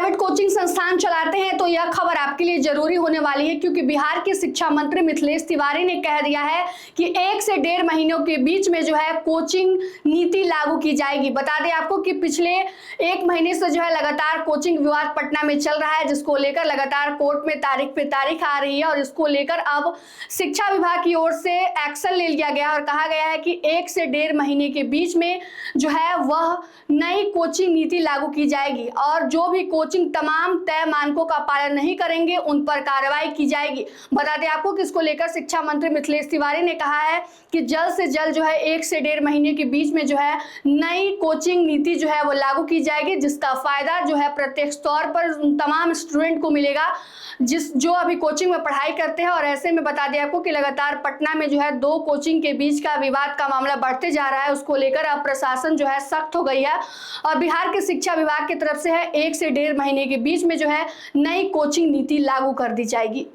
Private coaching संस्थान चलाते हैं तो यह खबर आपके लिए जरूरी होने वाली है, क्योंकि बिहार के शिक्षा मंत्री मिथिलेश तिवारी ने कह दिया है कि 1 से 1.5 महीनों के बीच में जो है कोचिंग नीति लागू की जाएगी। बता दें आपको कि पिछले 1 महीने से जो है लगातार कोचिंग विवाद पटना में चल रहा है, जिसको लेकर लगातार कोर्ट में तारीख पे तारीख आ रही है और इसको लेकर अब शिक्षा विभाग की ओर से एक्शन ले लिया गया और कहा गया है कि 1 से 1.5 महीने के बीच में जो है वह नई कोचिंग नीति लागू की जाएगी और जो भी कोचिंग तमाम तय मानकों का पालन नहीं करेंगे उन पर कार्रवाई की जाएगी। बता दें आपको कि इसको लेकर शिक्षा मंत्री मिथिलेश तिवारी ने कहा है कि जल्द से जल्द जो है 1 से 1.5 महीने के बीच में जो है नई कोचिंग नीति जो है वो लागू की जाएगी, जिसका फायदा जो है प्रत्यक्ष तौर पर तमाम स्टूडेंट को मिलेगा जो अभी कोचिंग में पढ़ाई करते हैं। और ऐसे में बता दें आपको कि लगातार पटना में जो है 2 कोचिंग के बीच का विवाद का मामला बढ़ते जा रहा है, उसको लेकर अब प्रशासन जो है सख्त हो गई है और बिहार के शिक्षा विभाग की तरफ से है 1 से 1.5 महीने के बीच में जो है नई कोचिंग नीति लागू कर दी जाएगी।